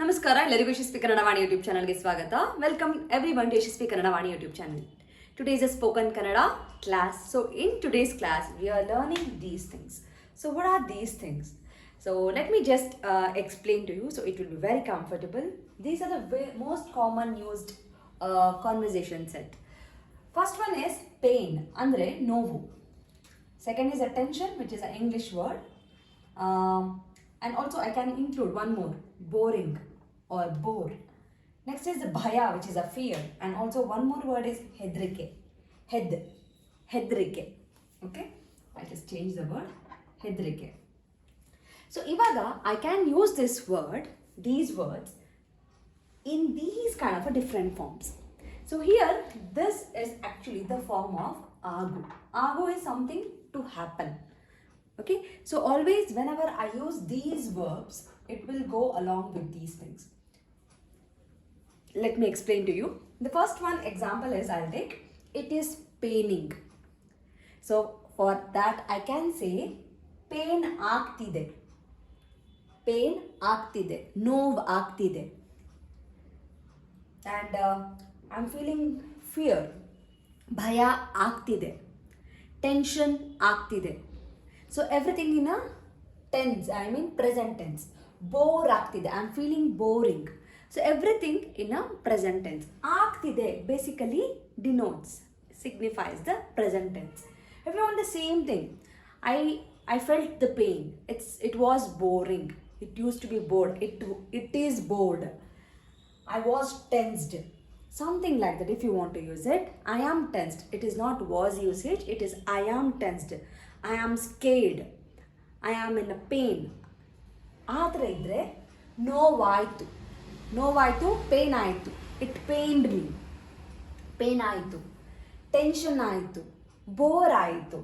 ನಮಸ್ಕಾರ ಎಲ್ಲರಿಗೂ ಯಶಸ್ವಿ ಕನ್ನಡ ವಾಣಿ ಯೂಟ್ಯೂಬ್ ಚಾನಲ್ಗೆ ಸ್ವಾಗತ. Welcome everyone to Yashaswi Kannada Vani YouTube channel. Today is a spoken Kannada class. So in today's class we are learning these things. So what are these things? So let me just explain to you so it will be very comfortable. These are the most common used conversation set. First one is pain, andre novu. Second is attention, which is an English word. And also I can include one more, boring or bore. Next is the bhaya, which is a fear. And also one more word is hedrike. Hedrike. Okay? I just change the word. Hedrike. So ivaga I can use this word, these words, in these kind of a different forms. So here, this is actually the form of aagu. Aagu is something to happen. Okay, so always whenever I use these verbs, it will go along with these things. Let me explain to you. The first one example is I'll take, it is paining. So for that I can say, pain ಆಗ್ತಿದೆ. Pain ಆಗ್ತಿದೆ. ನೋವು ಆಗ್ತಿದೆ. And I'm feeling fear. ಭಯ ಆಗ್ತಿದೆ. Tension ಆಗ್ತಿದೆ. So everything in a tense, I mean present tense. Bore ಆಗ್ತಿದೆ. I'm feeling boring. So everything in a present tense. ಆಗ್ತಿದೆ basically denotes, signifies the present tense. If you want the same thing, I felt the pain. It was boring. It used to be bored. It is bored. I was tensed. Something like that if you want to use it. I am tensed. It is not was usage. It is I am tensed. I am scared. I am in a pain. ಆದರೆ ಇದ್ರೆ ನೋವಾಯಿತು. ನೋವಾಯಿತು, pain ಆಯಿತು. It pained me. Pain ಆಯಿತು. Tension ಆಯಿತು. Bore ಆಯಿತು.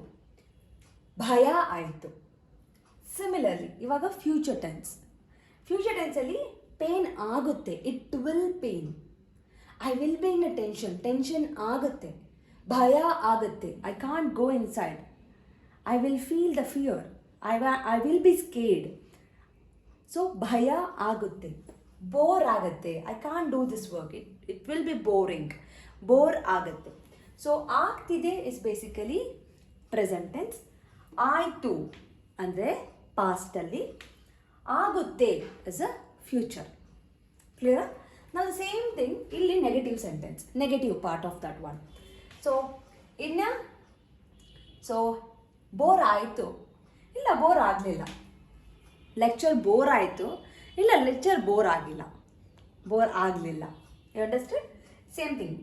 ಭಯ ಆಯಿತು. ಸಿಮಿಲರ್ಲಿ ಇವಾಗ ಫ್ಯೂಚರ್ ಟೆನ್ಸ್. ಫ್ಯೂಚರ್ ಟೆನ್ಸಲ್ಲಿ ಪೇನ್ ಆಗುತ್ತೆ. It will pain. I will be in a tension. Tension ಆಗುತ್ತೆ. ಭಯ ಆಗುತ್ತೆ. I can't go inside. I will feel the fear. I will be scared. So bhaya agutte. Bore agutte. I can't do this work. It will be boring. Bore agutte. So ಆಗ್ತಿದೆ is basically present tense. ಆಯಿತು ಅಂದರೆ past ಅಲ್ಲಿ. ಆಗುತ್ತೆ is a future. Clear? Now the same thing ಇಲ್ಲಿ negative sentence. Negative part of that one. So bore ಆಯಿತು, ಇಲ್ಲ bore ಆಗಲಿಲ್ಲ. Lecture bore ಆಯಿತು, ಇಲ್ಲ ಲೆಕ್ಚರ್ ಬೋರ್ ಆಗಿಲ್ಲ. ಬೋರ್ ಆಗಲಿಲ್ಲ. You understand? Same thing.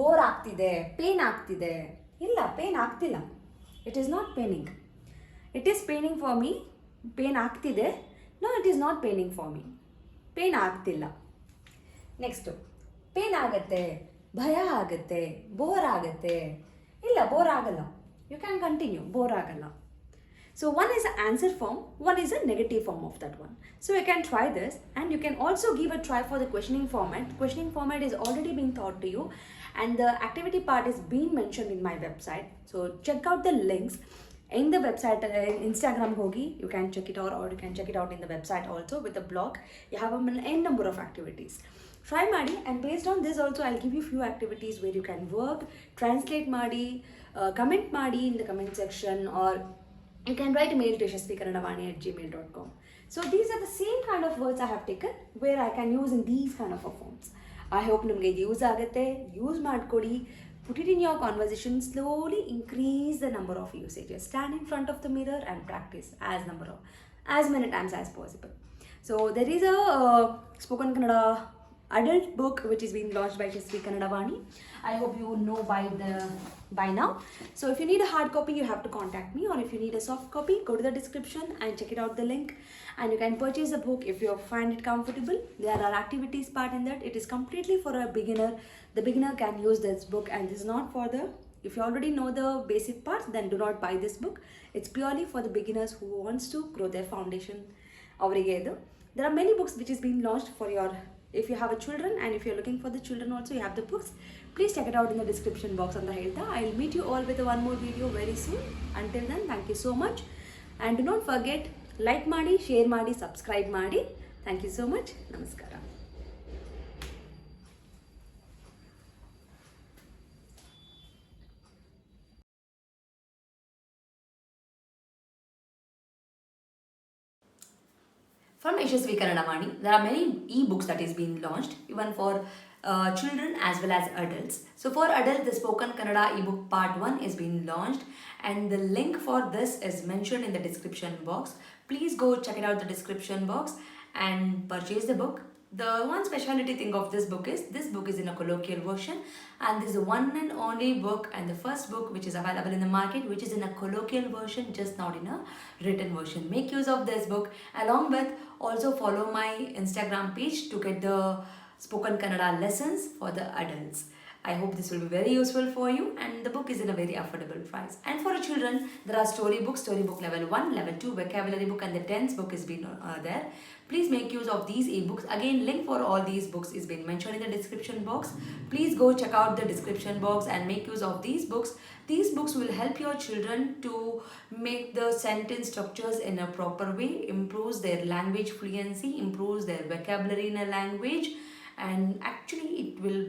Bore ಆಗ್ತಿದೆ, ಪೇನ್ ಆಗ್ತಿದೆ, ಇಲ್ಲ ಪೇನ್ ಆಗ್ತಿಲ್ಲ. It is not paining. It is paining for me. Pain ಆಗ್ತಿದೆ. No, it is not paining for me. Pain ಆಗ್ತಿಲ್ಲ. ನೆಕ್ಸ್ಟು ಪೇನ್ ಆಗುತ್ತೆ, ಭಯ ಆಗುತ್ತೆ, ಬೋರ್ ಆಗುತ್ತೆ, ಇಲ್ಲ ಬೋರ್ ಆಗಲ್ಲ. You can continue, bore agala. So one is an answer form, one is a negative form of that one. So you can try this, and you can also give a try for the questioning format. Questioning format is already being taught to you, and the activity part is being mentioned in my website. So check out the links in the website. Instagram hogi, you can check it out, or you can check it out in the website also with the blog. You have an n number of activities. Try ಮಾಡಿ, and based on this also I'll give you few activities where you can work, translate ಮಾಡಿ, comment ಮಾಡಿ in the comment section, or you can write a mail to yashaswikannadavaani@gmail.com. So these are the same kind of words I have taken where I can use in these kind of forms. I hope ನಿಮಗೆ ಇದು use ಆಗುತ್ತೆ. Use ಮಾಡಿಕೊಡಿ. Put it in your conversation. Slowly increase the number of usages. Stand in front of the mirror and practice as many times as possible. So there is a spoken Kannada adult book which is being launched by Yashaswikannadavaani. I hope you know by now. So if you need a hard copy, you have to contact me, or if you need a soft copy, go to the description and check it out the link, and you can purchase the book if you find it comfortable. There are activities part in that. It is completely for a beginner. The beginner can use this book, and this is not for the, if you already know the basic parts, then do not buy this book. It's purely for the beginners who wants to grow their foundation. There are many books which is being launched for your, if you have a children, and if you're looking for the children also, you have the books. Please check it out in the description box on the helta. I'll meet you all with one more video very soon. Until then, thank you so much, and do not forget, like ಮಾಡಿ, share ಮಾಡಿ, subscribe ಮಾಡಿ. Thank you so much. ನಮಸ್ಕಾರ. From Yashaswi Kannadavaani, there are many e-books that is being launched, even for children as well as adults. So for adults, the Spoken Kannada ebook part 1 is being launched, and the link for this is mentioned in the description box. Please go check it out the description box and purchase the book. The one specialty thing of this book is in a colloquial version, and this is the one and only book and the first book which is available in the market which is in a colloquial version, just not in a written version. Make use of this book. Along with, also follow my Instagram page to get the spoken Kannada lessons for the adults. I hope this will be very useful for you, and the book is in a very affordable price. And for children, there are storybook level 1, level 2, vocabulary book, and the tense book is been there. Please make use of these ebooks. Again, link for all these books is been mentioned in the description box. Please go check out the description box and make use of these books. These books will help your children to make the sentence structures in a proper way, improves their language fluency, improves their vocabulary in a language, and actually it will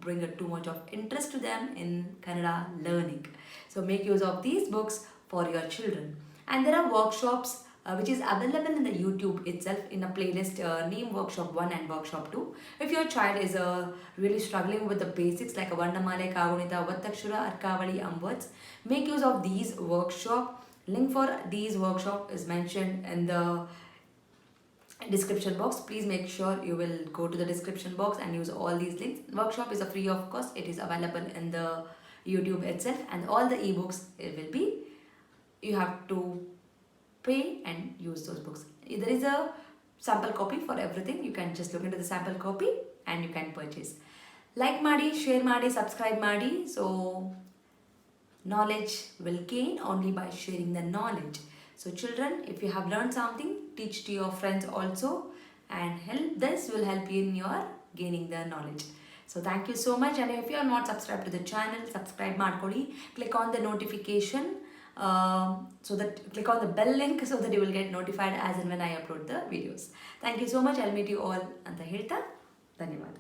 bring too much of interest to them in Kannada learning. So make use of these books for your children. And there are workshops which is available in the YouTube itself in a playlist named Workshop 1 and Workshop 2. If your child is really struggling with the basics like a Varnamale, Kagunita, Vattakshura, Arkavali, words, make use of these workshop. Link for these workshop is mentioned in the description box. Please make sure you will go to the description box and use all these links. Workshop is a free of cost. It is available in the YouTube itself, and all the ebooks it will be, you have to pay and use those books. There is a sample copy for everything. You can just look into the sample copy and you can purchase. Like ಮಾಡಿ, share ಮಾಡಿ, subscribe ಮಾಡಿ. So knowledge will gain only by sharing the knowledge. So children, if you have learned something, teach to your friends also, and this will help you in your gaining the knowledge. So thank you so much, and if you are not subscribed to the channel, subscribe ಮಾಡ್ಕೊಳ್ಳಿ. Click on the notification, so that click on the bell link so that you will get notified as and when I upload the videos. Thank you so much. I'll meet you all ಅಂತ ಹೇಳ್ತಾ ಧನ್ಯವಾದ.